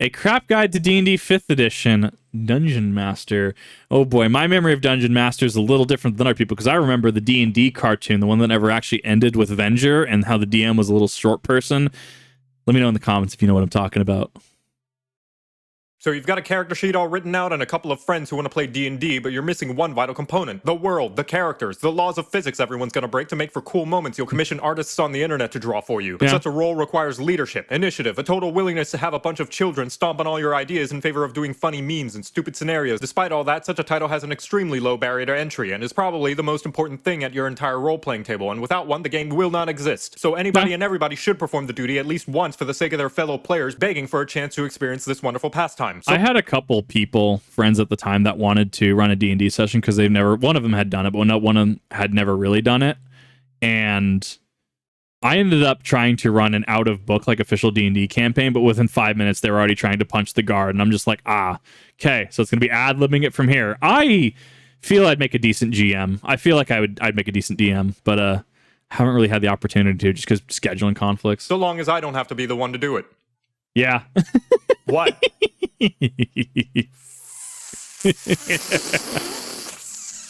A crap guide to D&D 5th edition, Dungeon Master. Oh boy, my memory of Dungeon Master is a little different than other people, because I remember the D&D cartoon, the one that never actually ended with Venger, and how the DM was a little short person. Let me know in the comments if you know what I'm talking about. So you've got a character sheet all written out and a couple of friends who want to play D&D, but you're missing one vital component. The world, the characters, the laws of physics everyone's going to break to make for cool moments you'll commission artists on the internet to draw for you. But such a role requires leadership, initiative, a total willingness to have a bunch of children stomp on all your ideas in favor of doing funny memes and stupid scenarios. Despite all that, such a title has an extremely low barrier to entry and is probably the most important thing at your entire role-playing table, and without one, the game will not exist. So anybody and everybody should perform the duty at least once for the sake of their fellow players, begging for a chance to experience this wonderful pastime. So I had a couple friends at the time that wanted to run a D&D session because one of them had done it, but one of them had never really done it. And I ended up trying to run an out-of-book, like, official D&D campaign, but within 5 minutes, they were already trying to punch the guard. And I'm just like, okay, so it's going to be ad-libbing it from here. I feel I'd make a decent GM. I feel like I'd make a decent DM, but haven't really had the opportunity to, just because scheduling conflicts. So long as I don't have to be the one to do it. Yeah. What?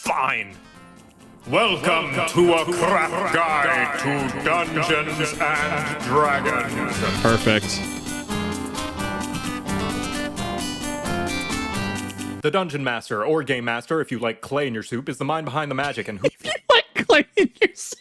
Fine. Welcome to a crap guide to Dungeons and Dragons. Perfect. The Dungeon Master, or Game Master, if you like clay in your soup, is the mind behind the magic and who... Like clay in your soup.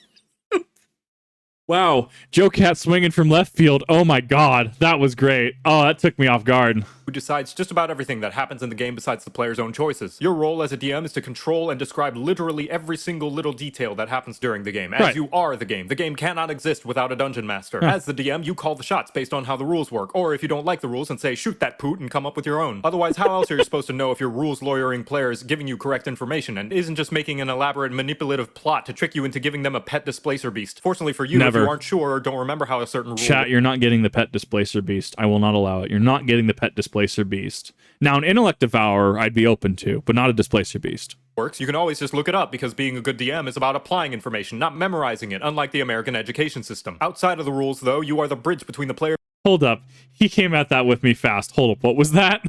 Wow, JoCat swinging from left field. Oh my god, that was great. Oh, that took me off guard. Who decides just about everything that happens in the game besides the player's own choices. Your role as a DM is to control and describe literally every single little detail that happens during the game, as you are the game. The game cannot exist without a Dungeon Master. As the DM, you call the shots based on how the rules work, or if you don't like the rules and say, shoot that poot, and come up with your own. Otherwise, how else are you supposed to know if your rules lawyering player is giving you correct information and isn't just making an elaborate manipulative plot to trick you into giving them a pet displacer beast? Fortunately for you, if you aren't sure or don't remember how a certain rule... Chat, you're not getting the pet displacer beast. I will not allow it. You're not getting the pet displacer beast. Now, an intellect devourer I'd be open to, but not a displacer beast. Works, you can always just look it up, because being a good DM is about applying information, not memorizing it, unlike the American education system. Outside of the rules, though, you are the bridge between the player... Hold up. He came at that with me fast. Hold up. What was that?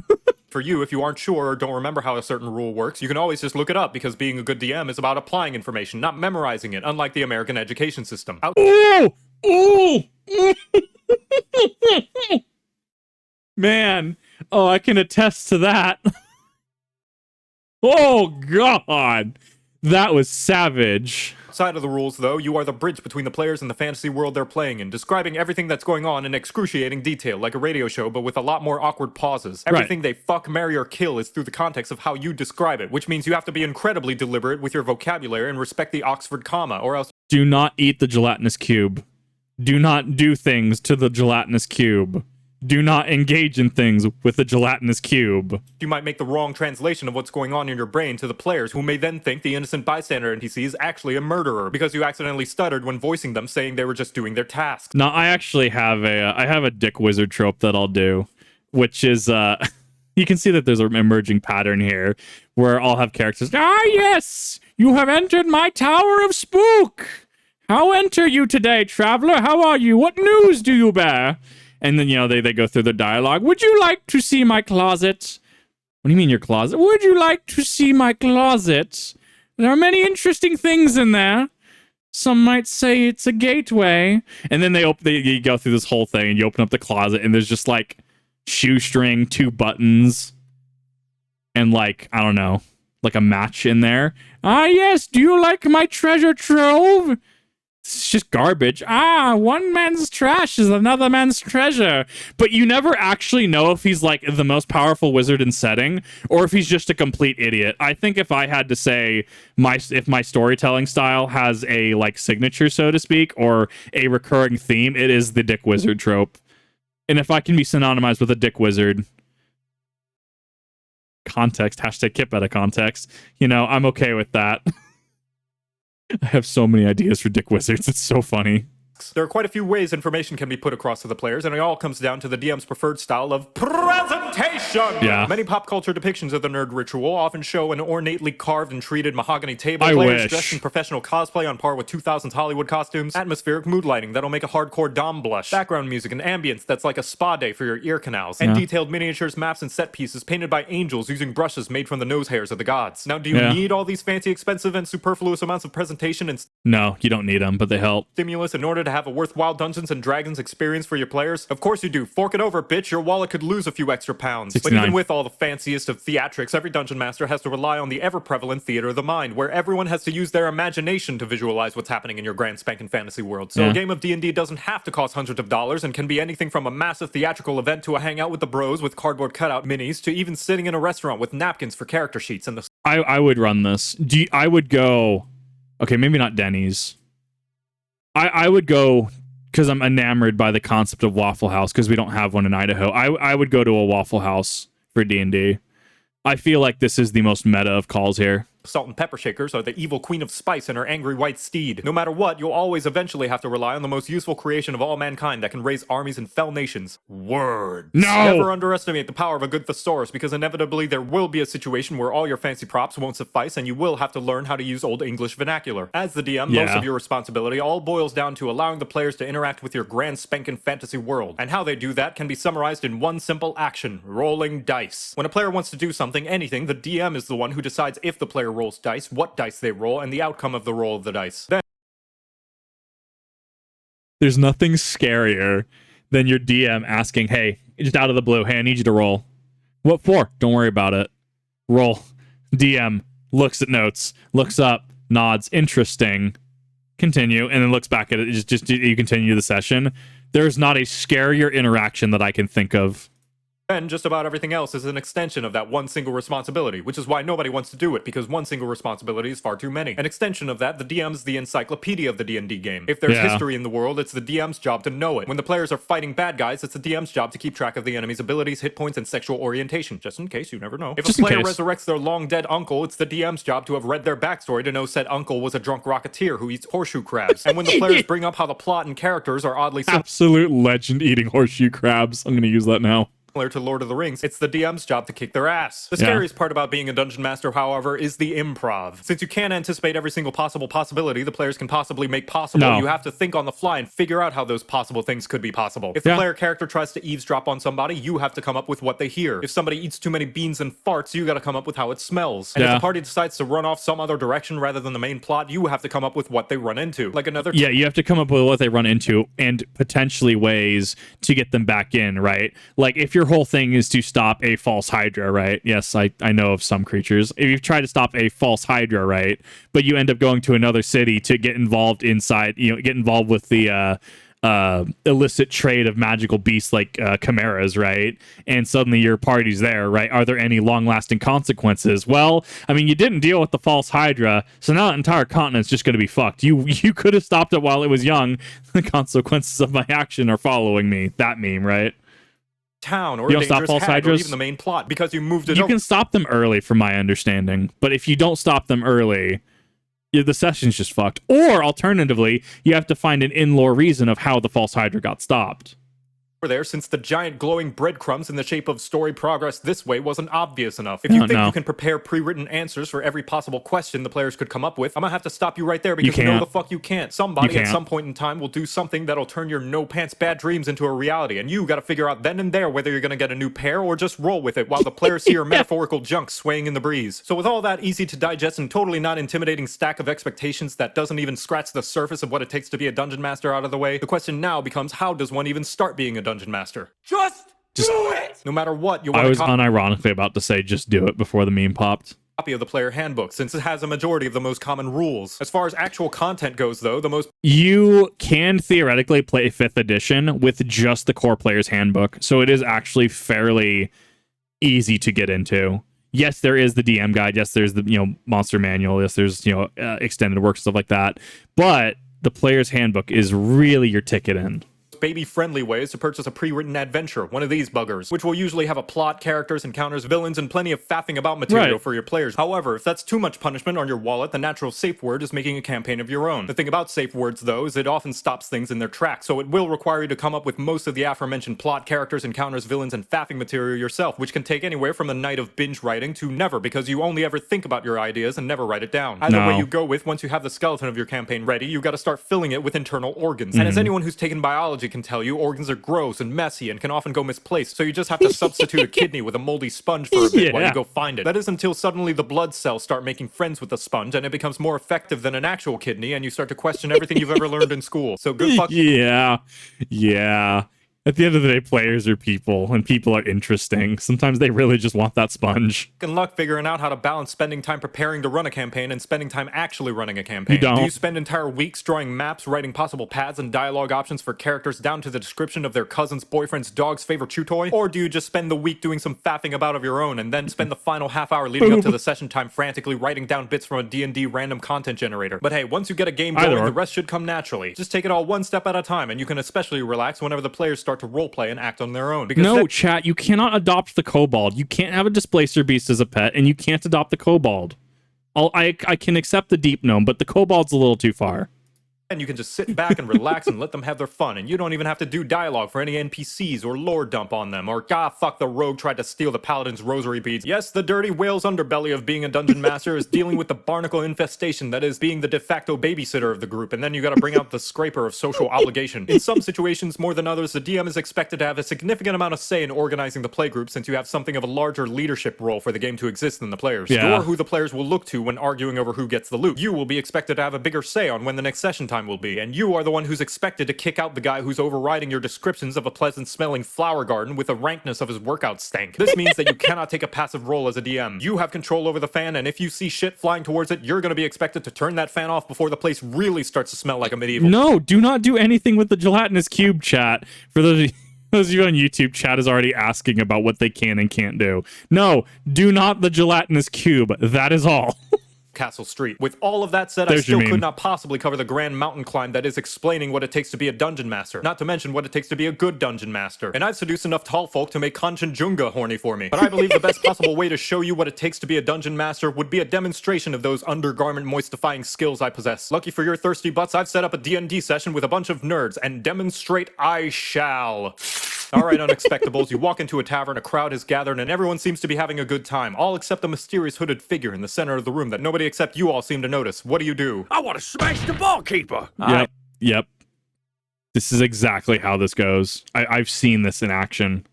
For you, if you aren't sure or don't remember how a certain rule works, you can always just look it up, because being a good DM is about applying information, not memorizing it, unlike the American education system. Ooh! Ooh! Man. Oh, I can attest to that. Oh, God. That was savage. Outside of the rules, though, you are the bridge between the players and the fantasy world they're playing in, describing everything that's going on in excruciating detail, like a radio show, but with a lot more awkward pauses. Everything they fuck, marry, or kill is through the context of how you describe it, which means you have to be incredibly deliberate with your vocabulary and respect the Oxford comma, or else... Do not eat the gelatinous cube. Do not do things to the gelatinous cube. Do not engage in things with the gelatinous cube. You might make the wrong translation of what's going on in your brain to the players, who may then think the innocent bystander NPC is actually a murderer, because you accidentally stuttered when voicing them, saying they were just doing their task. No, I actually have a dick wizard trope that I'll do, which is, you can see that there's an emerging pattern here, where I'll have characters, yes, you have entered my tower of spook. How enter you today, traveler? How are you? What news do you bear? And then, they go through the dialogue. Would you like to see my closet? What do you mean your closet? Would you like to see my closet? There are many interesting things in there. Some might say it's a gateway. And then you go through this whole thing, and you open up the closet, and there's just, like, shoestring, 2 buttons, and, like, I don't know, like a match in there. Yes, do you like my treasure trove? It's just garbage. One man's trash is another man's treasure. But you never actually know if he's, like, the most powerful wizard in setting, or if he's just a complete idiot. I think if I had to say if my storytelling style has a, like, signature, so to speak, or a recurring theme, it is the dick wizard trope. And if I can be synonymized with a dick wizard, context, hashtag Kip out of context, I'm okay with that. I have so many ideas for dick wizards. It's so funny. There are quite a few ways information can be put across to the players, and it all comes down to the DM's preferred style of presentation. Yeah. Many pop culture depictions of the nerd ritual often show an ornately carved and treated mahogany table, I players wish. dressed in professional cosplay on par with 2000s Hollywood costumes, atmospheric mood lighting that'll make a hardcore dom blush, background music and ambience that's like a spa day for your ear canals, and detailed miniatures, maps, and set pieces painted by angels using brushes made from the nose hairs of the gods. Now, do you need all these fancy, expensive, and superfluous amounts of presentation and No, you don't need them, but they help. stimulus in order to have a worthwhile Dungeons and Dragons experience for your players? Of course you do. Fork it over, bitch. Your wallet could lose a few extra pounds. 69. But even with all the fanciest of theatrics, every Dungeon Master has to rely on the ever-prevalent theater of the mind, where everyone has to use their imagination to visualize what's happening in your grand spanking fantasy world. So a game of D&D doesn't have to cost hundreds of dollars and can be anything from a massive theatrical event to a hangout with the bros with cardboard cutout minis to even sitting in a restaurant with napkins for character sheets and the I would run this. I would go... Okay, maybe not Denny's. I would go... Because I'm enamored by the concept of Waffle House, because we don't have one in Idaho. I would go to a Waffle House for D&D. I feel like this is the most meta of calls here. salt and pepper shakers are the evil queen of spice and her angry white steed. No matter what, you'll always eventually have to rely on the most useful creation of all mankind that can raise armies and fell nations. Words. No! Never underestimate the power of a good thesaurus, because inevitably there will be a situation where all your fancy props won't suffice and you will have to learn how to use Old English vernacular. As the DM, most of your responsibility all boils down to allowing the players to interact with your grand spankin' fantasy world. And how they do that can be summarized in one simple action: rolling dice. When a player wants to do something, anything, the DM is the one who decides if the player rolls dice, what dice they roll, and the outcome of the roll of the dice. Then there's nothing scarier than your DM asking, hey, just out of the blue, hey, I need you to roll. What for? Don't worry about it. Roll. DM looks at notes, looks up, nods, interesting, continue, and then looks back at it. Just you continue the session. There's not a scarier interaction that I can think of. And just about everything else is an extension of that one single responsibility, which is why nobody wants to do it, because one single responsibility is far too many. An extension of that, the DM's the encyclopedia of the D&D game. If there's history in the world, it's the DM's job to know it. When the players are fighting bad guys, it's the DM's job to keep track of the enemy's abilities, hit points, and sexual orientation, just in case, you never know. If a player resurrects their long-dead uncle, it's the DM's job to have read their backstory to know said uncle was a drunk rocketeer who eats horseshoe crabs. And when the players bring up how the plot and characters are oddly similar, absolute legend eating horseshoe crabs. I'm going to use that now. To Lord of the Rings, it's the DM's job to kick their ass. The scariest part about being a dungeon master, however, is the improv. Since you can't anticipate every single possible possibility the players can possibly make possible, you have to think on the fly and figure out how those possible things could be possible. If the player character tries to eavesdrop on somebody, you have to come up with what they hear. If somebody eats too many beans and farts, you gotta come up with how it smells. And if the party decides to run off some other direction rather than the main plot, you have to come up with what they run into. Like another... you have to come up with what they run into and potentially ways to get them back in, right? Like, if your whole thing is to stop a false hydra, right? Yes, I know of some creatures. If you try to stop a false hydra, right, but you end up going to another city to get involved inside, get involved with the illicit trade of magical beasts like chimeras, right? And suddenly your party's there, right? Are there any long-lasting consequences? Well, I mean, you didn't deal with the false hydra, so now the entire continent's just going to be fucked. You could have stopped it while it was young. The consequences of my action are following me. That meme, right? Town or a dangerous hag or even the main plot because you moved it. You can stop them early, from my understanding, but if you don't stop them early, the session's just fucked. Or alternatively, you have to find an in-lore reason of how the false hydra got stopped. There, since the giant glowing breadcrumbs in the shape of story progress this way wasn't obvious enough. If you think you can prepare pre-written answers for every possible question the players could come up with, I'm gonna have to stop you right there because no the fuck you can't. Somebody at some point in time will do something that'll turn your no-pants bad dreams into a reality, and you gotta figure out then and there whether you're gonna get a new pair or just roll with it while the players see your metaphorical junk swaying in the breeze. So with all that easy to digest and totally not intimidating stack of expectations that doesn't even scratch the surface of what it takes to be a dungeon master out of the way, the question now becomes, how does one even start being a dungeon master? Just do it! No matter what, you want I was unironically about to say just do it before the meme popped. Copy of the player handbook, since it has a majority of the most common rules. As far as actual content goes, though, you can theoretically play 5th edition with just the core player's handbook, so it is actually fairly easy to get into. Yes, there is the DM guide. Yes, there's the monster manual. Yes, there's extended work, stuff like that. But the player's handbook is really your ticket in. baby-friendly ways to purchase a pre-written adventure, one of these buggers, which will usually have a plot, characters, encounters, villains, and plenty of faffing about material for your players. However, if that's too much punishment on your wallet, the natural safe word is making a campaign of your own. The thing about safe words, though, is it often stops things in their tracks, so it will require you to come up with most of the aforementioned plot, characters, encounters, villains, and faffing material yourself, which can take anywhere from a night of binge writing to never, because you only ever think about your ideas and never write it down. Either way you go with, once you have the skeleton of your campaign ready, you gotta start filling it with internal organs. And as anyone who's taken biology can tell you, organs are gross and messy and can often go misplaced, so you just have to substitute a kidney with a moldy sponge for a bit while you go find it. That is until suddenly the blood cells start making friends with the sponge and it becomes more effective than an actual kidney and you start to question everything you've ever learned in school. So good luck. Yeah. At the end of the day, players are people, and people are interesting. Sometimes they really just want that sponge. Good luck figuring out how to balance spending time preparing to run a campaign and spending time actually running a campaign. You don't. Do you spend entire weeks drawing maps, writing possible paths and dialogue options for characters down to the description of their cousin's boyfriend's dog's favorite chew toy? Or do you just spend the week doing some faffing about of your own and then spend the final half hour leading up to the session time frantically writing down bits from a D&D random content generator? But hey, once you get a game going, the rest should come naturally. Just take it all one step at a time, and you can especially relax whenever the players start to roleplay and act on their own. Because no, chat, you cannot adopt the kobold. You can't have a displacer beast as a pet, and you can't adopt the kobold. I can accept the deep gnome, but the kobold's a little too far. And you can just sit back and relax and let them have their fun, and you don't even have to do dialogue for any NPCs or lore dump on them, or fuck, the rogue tried to steal the paladin's rosary beads. Yes, the dirty whale's underbelly of being a dungeon master is dealing with the barnacle infestation that is being the de facto babysitter of the group, and then you gotta bring out the scraper of social obligation. In some situations, more than others, the DM is expected to have a significant amount of say in organizing the playgroup, since you have something of a larger leadership role for the game to exist than the players. You're who the players will look to when arguing over who gets the loot. You will be expected to have a bigger say on when the next session time will be, and you are the one who's expected to kick out the guy who's overriding your descriptions of a pleasant-smelling flower garden with the rankness of his workout stank. This means that you cannot take a passive role as a DM. You have control over the fan, and if you see shit flying towards it, you're gonna be expected to turn that fan off before the place really starts to smell like a medieval. No, do not do anything with the gelatinous cube, chat. For those of you on YouTube, chat is already asking about what they can and can't do. No, do not the gelatinous cube. That is all. Castle Street. With all of that said, I still could not possibly cover the grand mountain climb that is explaining what it takes to be a dungeon master, not to mention what it takes to be a good dungeon master. And I've seduced enough tall folk to make Kanchenjunga horny for me. But I believe the best possible way to show you what it takes to be a dungeon master would be a demonstration of those undergarment moistifying skills I possess. Lucky for your thirsty butts, I've set up a D&D session with a bunch of nerds, and demonstrate I shall. Alright, Unexpectables, you walk into a tavern, a crowd has gathered, and everyone seems to be having a good time, all except the mysterious hooded figure in the center of the room that nobody except you all seem to notice. What do? I want to smash the barkeeper! Yep. This is exactly how this goes. I've seen this in action.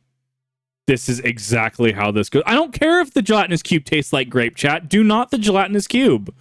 This is exactly how this goes. I don't care if the gelatinous cube tastes like grape, chat. Do not the gelatinous cube.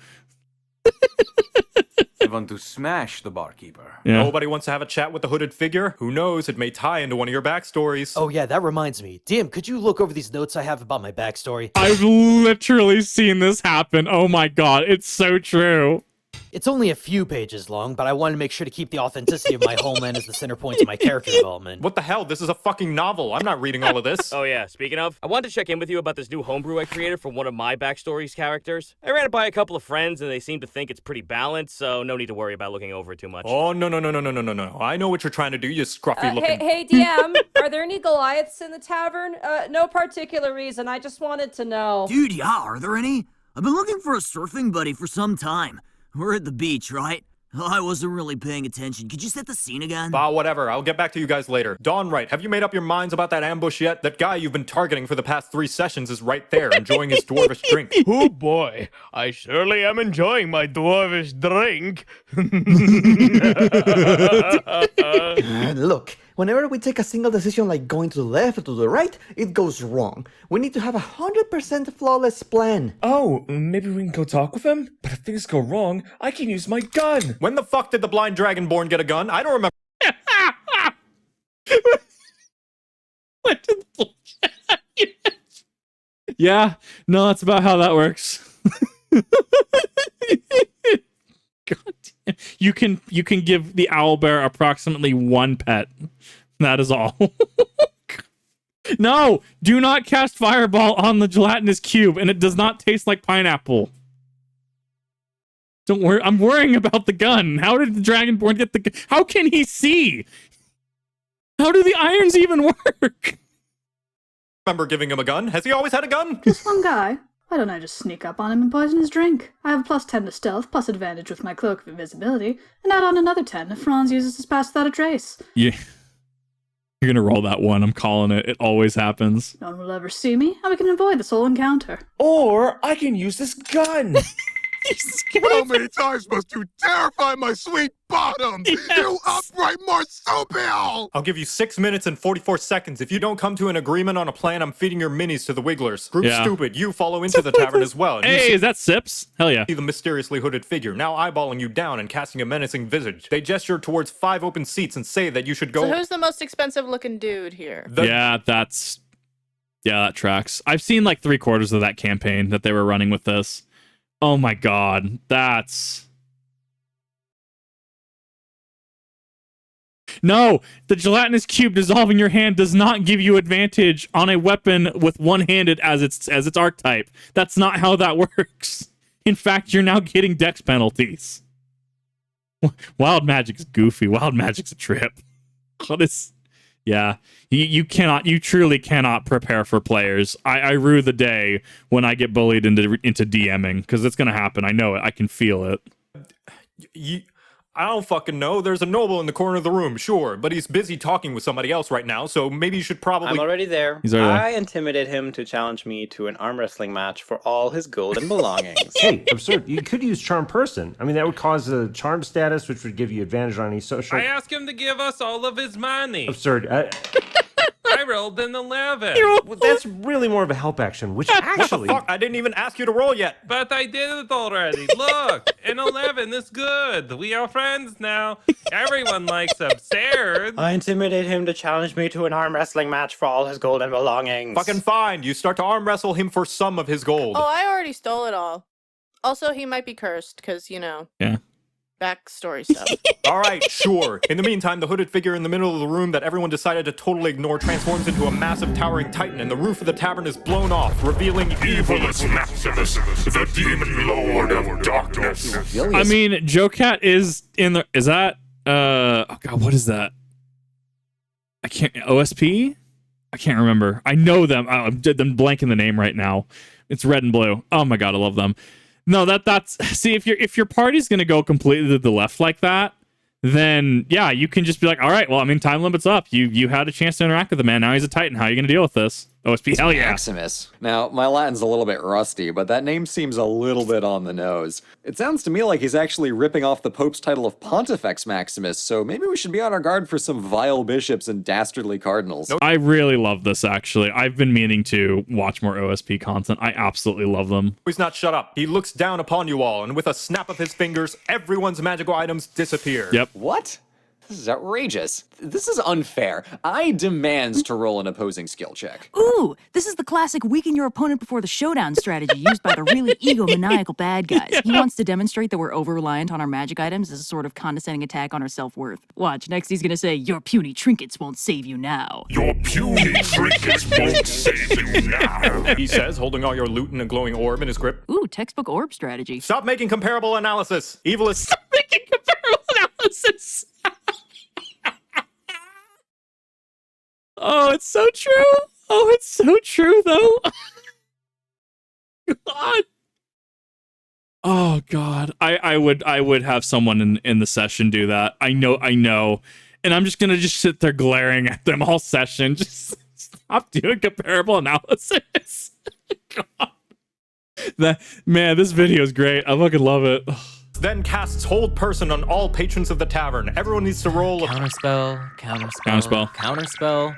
I want to smash the barkeeper. Yeah. Nobody wants to have a chat with the hooded figure? Who knows, it may tie into one of your backstories. Oh yeah, that reminds me. DM, could you look over these notes I have about my backstory? I've literally seen this happen. Oh my god, it's so true. It's only a few pages long, but I wanted to make sure to keep the authenticity of my homeland as the center point of my character development. What the hell? This is a fucking novel. I'm not reading all of this. Oh yeah, speaking of, I wanted to check in with you about this new homebrew I created for one of my backstory's characters. I ran it by a couple of friends and they seem to think it's pretty balanced, so no need to worry about looking over it too much. Oh, no. I know what you're trying to do, you scruffy looking... Hey, DM, are there any Goliaths in the tavern? No particular reason, I just wanted to know. Dude, yeah, are there any? I've been looking for a surfing buddy for some time. We're at the beach, right? I wasn't really paying attention. Could you set the scene again? Whatever. I'll get back to you guys later. Dawn Wright, have you made up your minds about that ambush yet? That guy you've been targeting for the past 3 sessions is right there, enjoying his dwarvish drink. Oh boy, I surely am enjoying my dwarvish drink. Look, whenever we take a single decision like going to the left or to the right, it goes wrong. We need to have 100% flawless plan. Oh, maybe we can go talk with him? But if things go wrong, I can use my gun. When the fuck did the blind dragonborn get a gun? I don't remember. What did the... Yeah, no, that's about how that works. God damn. You can give the owlbear approximately 1 pet. That is all. No, do not cast fireball on the gelatinous cube, and it does not taste like pineapple. Don't worry, I'm worrying about the gun. How did the dragonborn get the gun? How can he see? How do the irons even work? Remember giving him a gun? Has he always had a gun? Just one guy. Why don't I just sneak up on him and poison his drink? I have a +10 to stealth, plus advantage with my cloak of invisibility, and add on another 10 if Franz uses his pass without a trace. Yeah. You're gonna roll that one. I'm calling it. It always happens. No one will ever see me, and we can avoid this whole encounter. Or I can use this gun. How many times must you terrify my sweet bottom? Yes. You upright marsupial! I'll give you 6 minutes and 44 seconds. If you don't come to an agreement on a plan, I'm feeding your minis to the Wigglers. Group Yeah. Stupid, you follow into the tavern as well. And you Hey, is that Sips? Hell yeah. see the mysteriously hooded figure, now eyeballing you down and casting a menacing visage. They gesture towards 5 open seats and say that you should go... So who's the most expensive looking dude here? Yeah, that tracks. I've seen like 3/4 of that campaign that they were running with this. Oh my god, that's... No, the gelatinous cube dissolving your hand does not give you advantage on a weapon with one-handed as its archetype. That's not how that works. In fact, you're now getting dex penalties. Wild Magic's goofy. Wild Magic's a trip. What is... Yeah, you truly cannot prepare for players. I rue the day when I get bullied into DMing, because it's going to happen. I know it. I can feel it. I don't fucking know. There's a noble in the corner of the room, sure, but he's busy talking with somebody else right now, so maybe you should probably... I'm already there. He's already there. I intimidated him to challenge me to an arm wrestling match for all his gold and belongings. Hey, absurd. You could use charm person. I mean, that would cause a charm status, which would give you advantage on any social... I asked him to give us all of his money. Absurd. I rolled an 11. Well, that's really more of a help action, which actually... What the fuck? I didn't even ask you to roll yet. But I did it already. Look, an 11 is good. We are friends now. Everyone likes absurd. I intimidated him to challenge me to an arm wrestling match for all his gold and belongings. Fucking fine. You start to arm wrestle him for some of his gold. Oh, I already stole it all. Also, he might be cursed, because, you know. Yeah. Backstory stuff. All right, sure. In the meantime, the hooded figure in the middle of the room that everyone decided to totally ignore transforms into a massive towering titan, and the roof of the tavern is blown off, revealing Evilus Maximus, the demon lord of darkness. I mean, JoCat is in the... Is that... oh god, what is that? I can't... OSP? I can't remember. I know them. I'm blanking the name right now. It's red and blue. Oh my god, I love them. No, that's... See, if your party's going to go completely to the left like that, then, yeah, you can just be like, all right, well, I mean, time limit's up. You had a chance to interact with the man. Now he's a Titan. How are you going to deal with this? OSP, hell yeah. Maximus. Now, my Latin's a little bit rusty, but that name seems a little bit on the nose. It sounds to me like he's actually ripping off the Pope's title of Pontifex Maximus, so maybe we should be on our guard for some vile bishops and dastardly cardinals. I really love this, actually. I've been meaning to watch more OSP content. I absolutely love them. He's not shut up. He looks down upon you all, and with a snap of his fingers, everyone's magical items disappear. Yep. What? This is outrageous. This is unfair. I demand to roll an opposing skill check. Ooh, this is the classic weaken your opponent before the showdown strategy used by the really egomaniacal bad guys. Yeah. He wants to demonstrate that we're over-reliant on our magic items as a sort of condescending attack on our self-worth. Watch, next he's gonna say, your puny trinkets won't save you now. Your puny trinkets won't save you now. He says, holding all your loot in a glowing orb in his grip. Ooh, textbook orb strategy. Stop making comparable analysis. Evil is... Stop making comparable analysis. Oh, it's so true. Oh, it's so true, though. God. Oh, God. I would have someone in the session do that. I know. And I'm just going to sit there glaring at them all session. Just stop doing comparable analysis. God. Man, this video is great. I fucking love it. Then casts hold person on all patrons of the tavern. Everyone needs to roll Counterspell.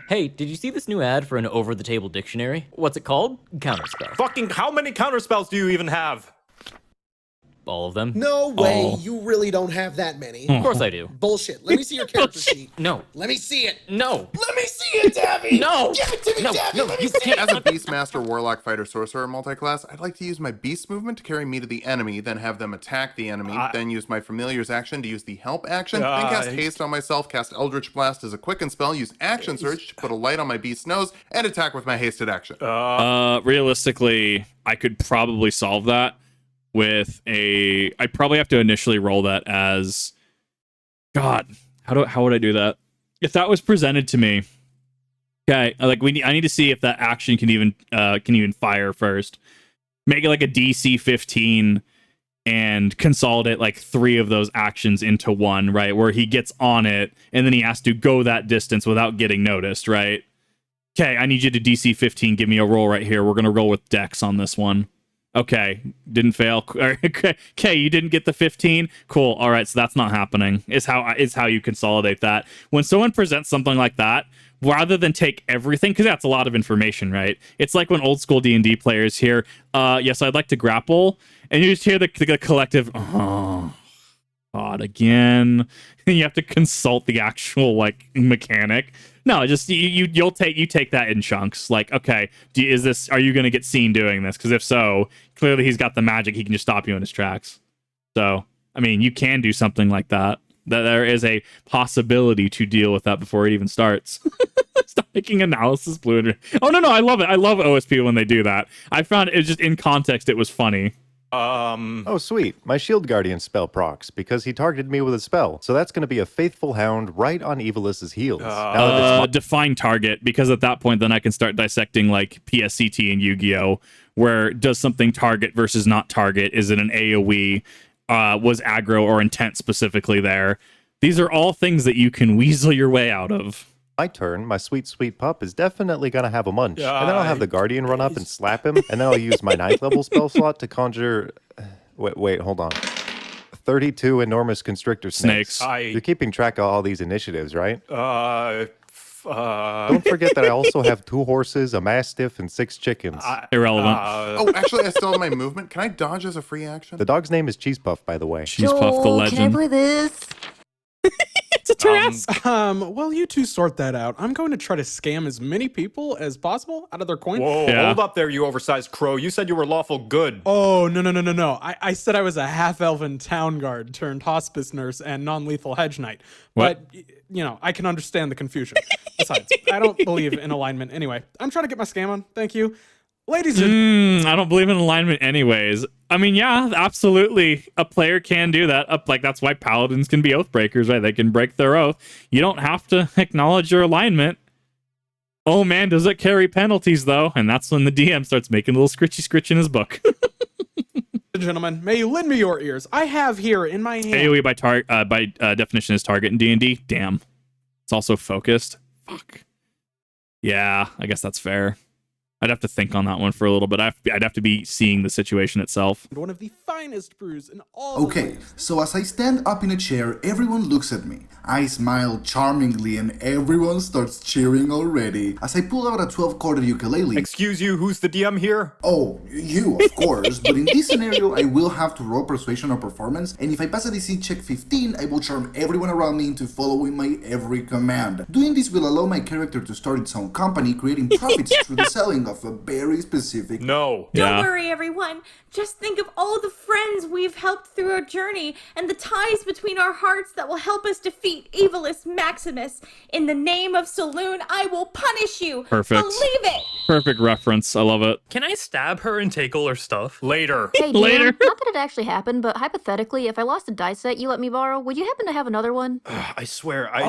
Hey, did you see this new ad for an over-the-table dictionary? What's it called? Counterspell. Fucking how many counterspells do you even have? All of them. No way, you really don't have that many. Of course I do. Bullshit. Let me see your character sheet. No. Let me see it. No. Let me see it, Tabby! No! Give it to me, Tabby! No, Let me you see can't. it! As a Beastmaster, Warlock, Fighter, Sorcerer multiclass, I'd like to use my Beast movement to carry me to the enemy, then have them attack the enemy, then use my Familiar's action to use the Help action, then cast Haste on myself, cast Eldritch Blast as a quicken spell, use Action Surge to put a light on my Beast's nose, and attack with my hasted action. Realistically, I could probably solve that with I'd probably have to initially roll that as... God, how would I do that? if that was presented to me, okay, like I need to see if that action can even fire first. Make it like a DC 15 and consolidate like 3 of those actions into one, right? Where he gets on it and then he has to go that distance without getting noticed, right? Okay, I need you to DC 15. Give me a roll right here. We're gonna roll with Dex on this one. Okay, didn't fail. Okay, you didn't get the 15. Cool. All right, so that's not happening. Is how you consolidate that. When someone presents something like that, rather than take everything, because that's a lot of information, right? It's like when old school D&D players hear, "Yes, I'd like to grapple," and you just hear the collective, "Oh, God, again." And you have to consult the actual like mechanic. No, just you'll take that in chunks. Like, okay, are you going to get seen doing this? Because if so, clearly he's got the magic. He can just stop you in his tracks. So, I mean, you can do something like that. That there is a possibility to deal with that before it even starts. Stop making analysis blue. Oh no, I love it. I love OSP when they do that. I found it just in context, it was funny. Oh, sweet. My Shield Guardian spell procs because he targeted me with a spell. So that's going to be a Faithful Hound right on Evilus's heels. Define target, because at that point, then I can start dissecting like PSCT and Yu-Gi-Oh! Where does something target versus not target? Is it an AoE? Was aggro or intent specifically there? These are all things that you can weasel your way out of. My turn, my sweet pup is definitely going to have a munch. And then I'll have the Guardian run up and slap him. And then I'll use my 9th level spell slot to conjure... Wait, hold on. 32 enormous constrictor snakes. You're keeping track of all these initiatives, right? Don't forget that I also have 2 horses, a mastiff, and 6 chickens. Irrelevant. Oh, actually, I still have my movement. Can I dodge as a free action? The dog's name is Cheese Puff, by the way. Cheese Puff, the legend. Can I play this? It's a Tarrasque. Well, you two sort that out. I'm going to try to scam as many people as possible out of their coin. Whoa, hold up there, you oversized crow. You said you were lawful good. Oh, no. I said I was a half-elven town guard turned hospice nurse and non-lethal hedge knight. What? But, I can understand the confusion. Besides, I don't believe in alignment anyway. I'm trying to get my scam on. Thank you. Ladies and... I don't believe in alignment anyways. I mean, yeah, absolutely. A player can do that. Like, that's why paladins can be oath breakers, right? They can break their oath. You don't have to acknowledge your alignment. Oh man, does it carry penalties though? And that's when the DM starts making a little scritch in his book. Gentlemen, may you lend me your ears. I have here in my hand... AoE by definition is target in D&D. Damn. It's also focused. Fuck. Yeah, I guess that's fair. I'd have to think on that one for a little bit. I'd have to be seeing the situation itself. One of the finest brews in all Okay, so as I stand up in a chair, everyone looks at me. I smile charmingly and everyone starts cheering already. As I pull out a 12-corded ukulele... Excuse you, who's the DM here? Oh, you, of course. But in this scenario, I will have to roll persuasion or performance, and if I pass a DC check 15, I will charm everyone around me into following my every command. Doing this will allow my character to start its own company, creating profits through the selling of a very specific... No. Don't worry, everyone. Just think of all the friends we've helped through our journey and the ties between our hearts that will help us defeat Evilus Maximus. In the name of Saloon, I will punish you. Perfect. Believe it. Perfect reference. I love it. Can I stab her and take all her stuff? Later. Hey, DM, not that it actually happened, but hypothetically, if I lost a dice set you let me borrow, would you happen to have another one? I swear, I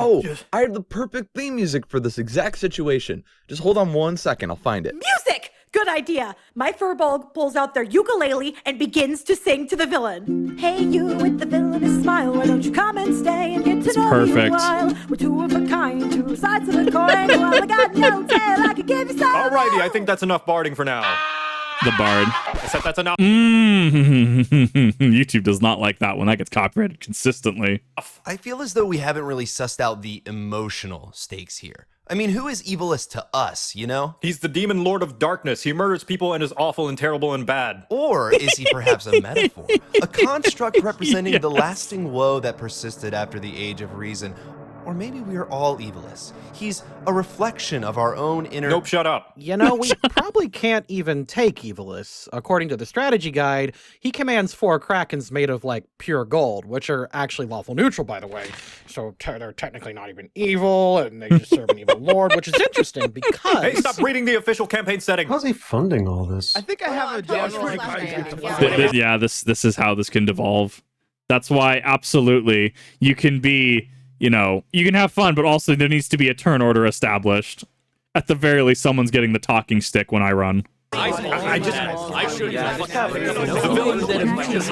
have the perfect theme music for this exact situation. Just hold on 1 second, I'll find it. Music! Good idea. My furball pulls out their ukulele and begins to sing to the villain. Hey, you with the villainous smile, why don't you come and stay and get to know me a while? We're 2 of a kind, 2 sides of the coin. Well, I got no tail, I could give you some. Alrighty, I think that's enough barding for now. The bard. I said that's enough. YouTube does not like that one. That gets copyrighted consistently. I feel as though we haven't really sussed out the emotional stakes here. I mean, who is Evilus to us, you know? He's the demon lord of darkness. He murders people and is awful and terrible and bad. Or is he perhaps a metaphor? A construct representing the lasting woe that persisted after the Age of Reason? Or maybe we are all Evilus. He's a reflection of our own inner... Nope, shut up. You know, we probably can't even take Evilus. According to the strategy guide, he commands 4 krakens made of, like, pure gold, which are actually lawful neutral, by the way. So they're technically not even evil, and they just serve an evil lord, which is interesting because... Hey, stop reading the official campaign setting. How's he funding all this? I think I have a general... Yeah, this is how this can devolve. That's why, absolutely, you can be... you know, you can have fun, but also there needs to be a turn order established. At the very least, someone's getting the talking stick when I run. I should have. The villain said if we just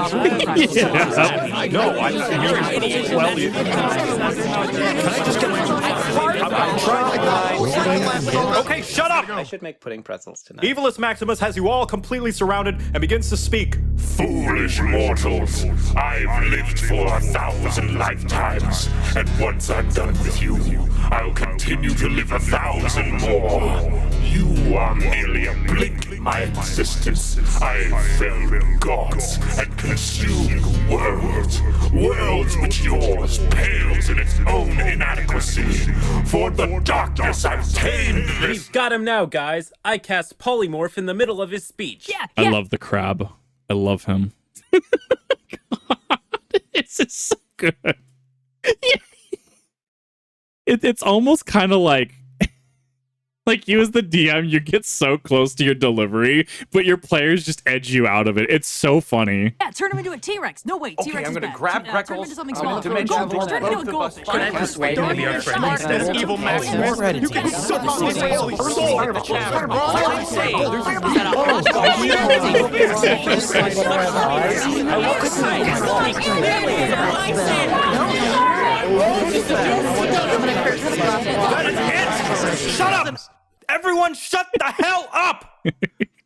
Okay, shut up! I should make pudding pretzels tonight. Evilus Maximus has you all completely surrounded and begins to speak. Foolish mortals, I've lived for 1,000 lifetimes, and once I'm done with you, I'll continue to live 1,000 more. You are merely a blink in my existence. I felled gods and consumed worlds, worlds which yours pales in its own inadequacy. For the darkness I've tamed this. We've got him now, guys. I cast polymorph in the middle of his speech. Yeah. I love the crab. I love him. God, this is so good. It's almost kind of like you as the DM, you get so close to your delivery, but your players just edge you out of it. It's so funny. Yeah, turn him into a T-Rex. No, wait, T-Rex I'm is gonna bad. grab Turn him Greckles. into something I'm smaller. gonna dimension Goldfish, turn him into a goldfish. Can I persuade him to be our friend instead? This evil Maximus. You can suck on this whale's soul. Shut up! Everyone shut the hell up!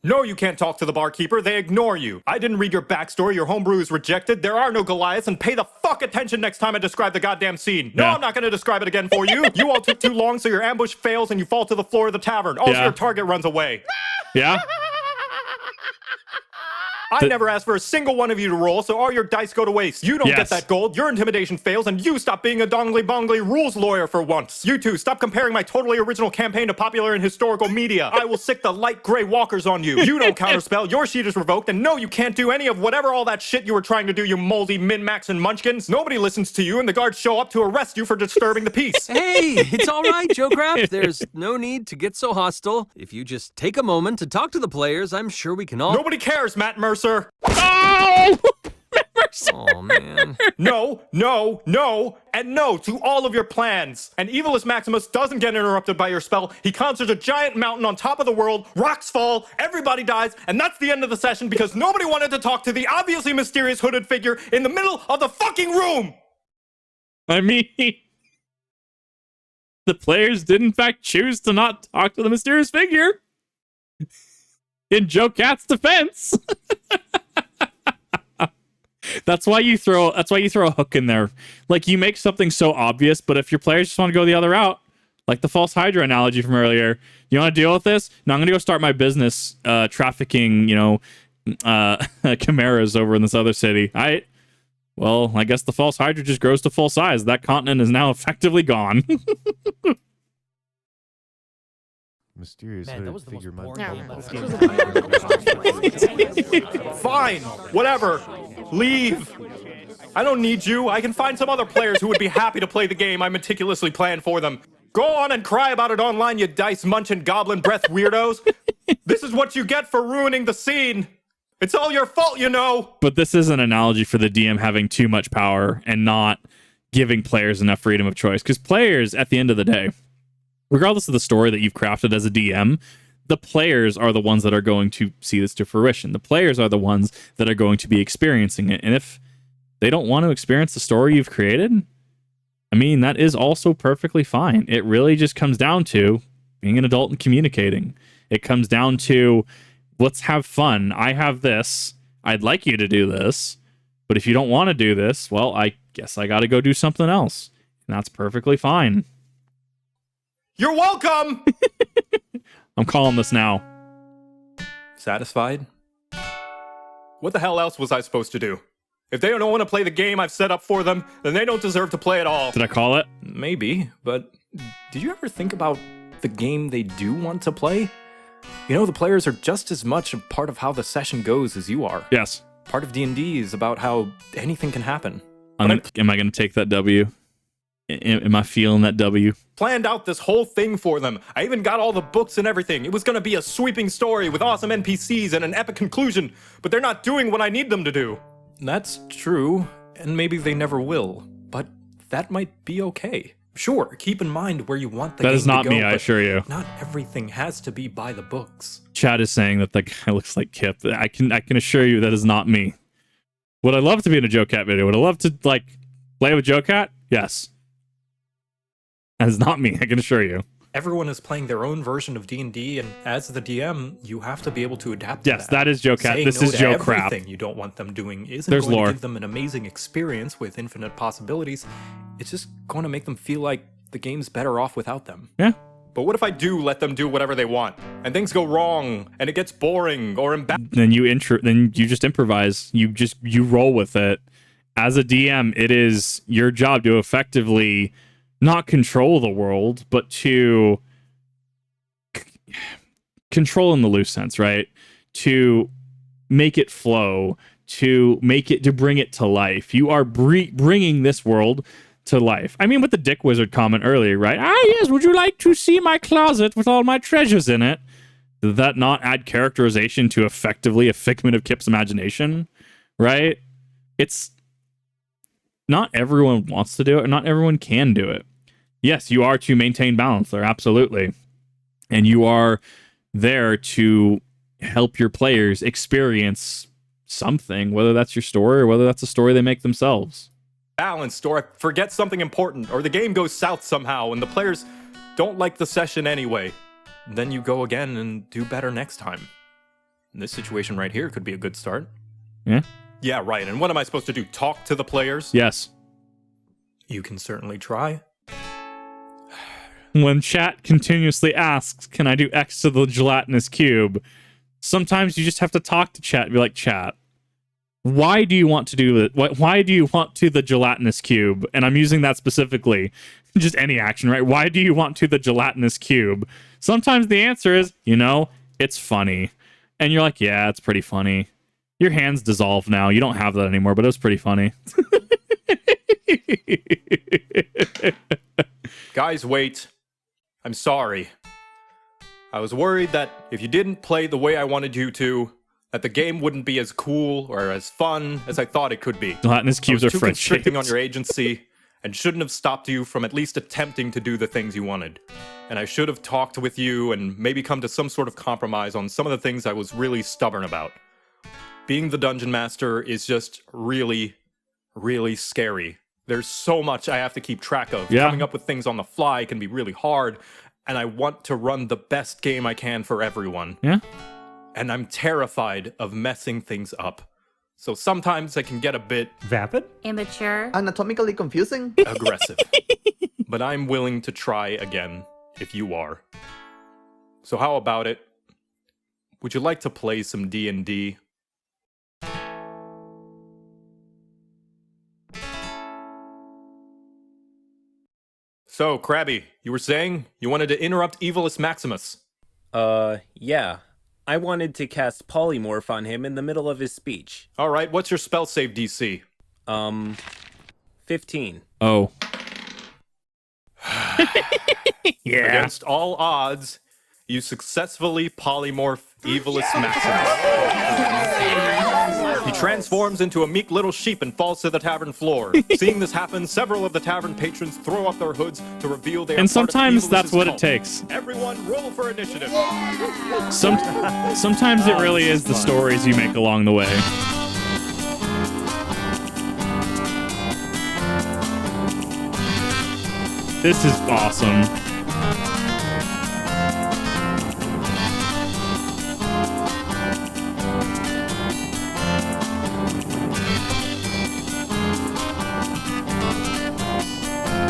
No, you can't talk to the barkeeper. They ignore you. I didn't read your backstory. Your homebrew is rejected. There are no Goliaths, and pay the fuck attention next time I describe the goddamn scene. No, I'm not going to describe it again for you. You all took too long, so your ambush fails and you fall to the floor of the tavern. Also, your target runs away. Yeah? I never asked for a single one of you to roll, so all your dice go to waste. You don't get that gold, your intimidation fails, and you stop being a dongly-bongly rules lawyer for once. You two, stop comparing my totally original campaign to popular and historical media. I will sick the light gray walkers on you. You don't counterspell, your sheet is revoked, and no, you can't do any of whatever all that shit you were trying to do, you moldy min-max and munchkins. Nobody listens to you, and the guards show up to arrest you for disturbing the peace. Hey, it's all right, JoCat. There's no need to get so hostile. If you just take a moment to talk to the players, I'm sure we can all... Nobody cares, Matt Mercer. Oh! Oh, man. No, no, no, and no to all of your plans. And Evilus Maximus doesn't get interrupted by your spell. He conjures a giant mountain on top of the world, rocks fall, everybody dies, and that's the end of the session because nobody wanted to talk to the obviously mysterious hooded figure in the middle of the fucking room! I mean, the players did in fact choose to not talk to the mysterious figure. In JoCat's defense. That's why you throw a hook in there. Like, you make something so obvious, but if your players just want to go the other route, like the false Hydra analogy from earlier, you want to deal with this? No, I'm going to go start my business trafficking, chimeras over in this other city. Well, I guess the false Hydra just grows to full size. That continent is now effectively gone. Mysterious figure. Fine, whatever. Leave. I don't need you. I can find some other players who would be happy to play the game I meticulously planned for them. Go on and cry about it online, you dice munching goblin breath weirdos. This is what you get for ruining the scene. It's all your fault, you know. But this is an analogy for the DM having too much power and not giving players enough freedom of choice. Because players, at the end of the day, regardless of the story that you've crafted as a DM, the players are the ones that are going to see this to fruition. The players are the ones that are going to be experiencing it. And if they don't want to experience the story you've created, I mean, that is also perfectly fine. It really just comes down to being an adult and communicating. It comes down to, let's have fun. I have this. I'd like you to do this. But if you don't want to do this, well, I guess I got to go do something else. And that's perfectly fine. You're welcome! I'm calling this now. Satisfied? What the hell else was I supposed to do? If they don't want to play the game I've set up for them, then they don't deserve to play at all. Did I call it? Maybe, but did you ever think about the game they do want to play? You know, the players are just as much a part of how the session goes as you are. Yes. Part of D&D is about how anything can happen. Am I going to take that W? Am I feeling that W? Planned out this whole thing for them. I even got all the books and everything. It was going to be a sweeping story with awesome NPCs and an epic conclusion, but they're not doing what I need them to do. That's true, and maybe they never will. But that might be okay. Sure, keep in mind where you want the That game is not to go, me, I but assure you. Not everything has to be by the books. Chad is saying that the guy looks like Kip. I can assure you that is not me. Would I love to be in a JoCat video? Would I love to like play with JoCat? Yes. That is not me, I can assure you. Everyone is playing their own version of D&D, and as the DM, you have to be able to adapt to Yes, that is JoCat. Saying This no is to Joe Crap. everything you don't want them doing isn't There's going lore. to give them an amazing experience with infinite possibilities. It's just going to make them feel like the game's better off without them. Yeah. But what if I do let them do whatever they want, and things go wrong, and it gets boring or embarrassing? Then you just improvise. You roll with it. As a DM, it is your job to effectively not control the world, but to control in the loose sense, right? To make it flow, to bring it to life. You are bringing this world to life. I mean, with the Dick Wizard comment earlier, right? Ah, yes, would you like to see my closet with all my treasures in it? Did that not add characterization to effectively a figment of Kip's imagination? Right? It's not everyone wants to do it, and not everyone can do it. Yes, you are to maintain balance there, absolutely. And you are there to help your players experience something, whether that's your story or whether that's a story they make themselves. Balanced, or I forget something important, or the game goes south somehow and the players don't like the session anyway. Then you go again and do better next time. And this situation right here could be a good start. Yeah? Yeah, right. And what am I supposed to do? Talk to the players? Yes. You can certainly try. When chat continuously asks, can I do X to the gelatinous cube? Sometimes you just have to talk to chat and be like, chat, why do you want to do it? Why do you want to the gelatinous cube? And I'm using that specifically. Just any action, right? Why do you want to the gelatinous cube? Sometimes the answer is, it's funny. And you're like, yeah, it's pretty funny. Your hands dissolve now. You don't have that anymore, but it was pretty funny. Guys, wait. I'm sorry. I was worried that if you didn't play the way I wanted you to, that the game wouldn't be as cool or as fun as I thought it could be. Gelatinous cubes are too French constricting shaped. on your agency and shouldn't have stopped you from at least attempting to do the things you wanted. And I should have talked with you and maybe come to some sort of compromise on some of the things I was really stubborn about. Being the dungeon master is just really, really scary. There's so much I have to keep track of. Yeah. Coming up with things on the fly can be really hard, and I want to run the best game I can for everyone. Yeah. And I'm terrified of messing things up. So sometimes I can get a bit vapid, Immature. Anatomically confusing. aggressive. But I'm willing to try again if you are. So how about it? Would you like to play some D&D? So, Krabby, you were saying you wanted to interrupt Evilus Maximus. Yeah. I wanted to cast Polymorph on him in the middle of his speech. All right, what's your spell save DC? 15. Oh. Yeah. Against all odds, you successfully polymorph Evilus Maximus. He transforms into a meek little sheep and falls to the tavern floor. Seeing this happen, several of the tavern patrons throw up their hoods to reveal they are And part of sometimes Evilus's that's what cult. it takes. Everyone roll for initiative. Sometimes it really is the stories you make along the way. This is awesome.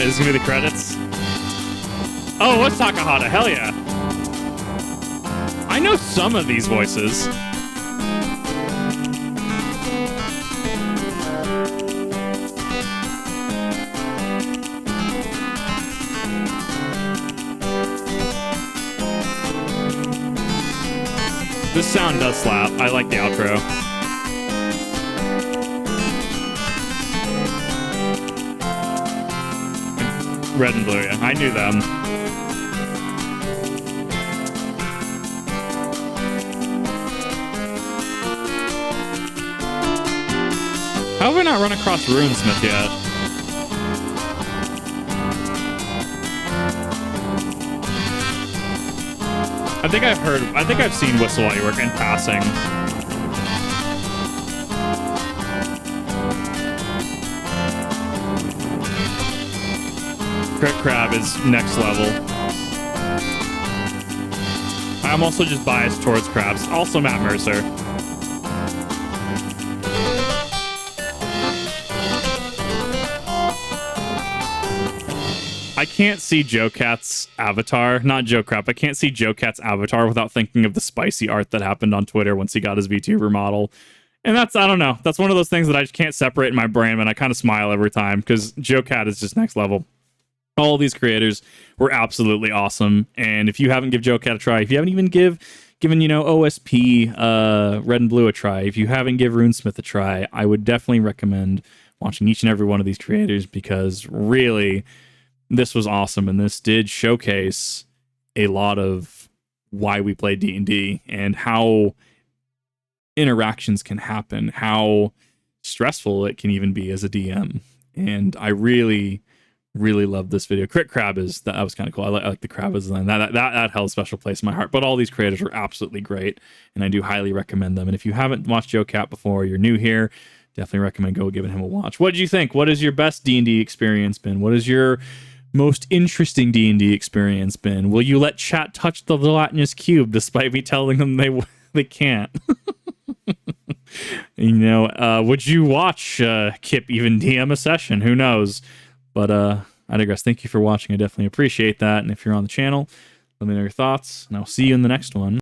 Is this gonna be the credits? Oh, what's Takahata? Hell yeah. I know some of these voices. This sound does slap. I like the outro. Red and blue, yeah. I knew them. How have I not run across Runesmith yet? I think I've seen Whistle While You Work in passing. Crit Crab is next level. I'm also just biased towards crabs. Also Matt Mercer. I can't see JoCat's avatar, not JoCrap. I can't see JoCat's avatar without thinking of the spicy art that happened on Twitter once he got his VTuber model. And that's, I don't know, that's one of those things that I just can't separate in my brain, and I kind of smile every time because JoCat is just next level. All these creators were absolutely awesome. And if you haven't given JoCat a try, if you haven't even given, you know, OSP, Red and Blue a try, if you haven't given RuneSmith a try, I would definitely recommend watching each and every one of these creators because really, this was awesome. And this did showcase a lot of why we play D&D and how interactions can happen, how stressful it can even be as a DM. And I really love this video. Crit Crab that was kind of cool. I like the crab design. That held a special place in my heart. But all these creators are absolutely great, and I do highly recommend them. And if you haven't watched JoCat before, you're new here, definitely recommend go giving him a watch. What did you think? What has your best D&D experience been? What has your most interesting D&D experience been? Will you let chat touch the gelatinous cube despite me telling them they can't? You know, would you watch Kip even DM a session? Who knows? But I digress. Thank you for watching. I definitely appreciate that. And if you're on the channel, let me know your thoughts, and I'll see you in the next one.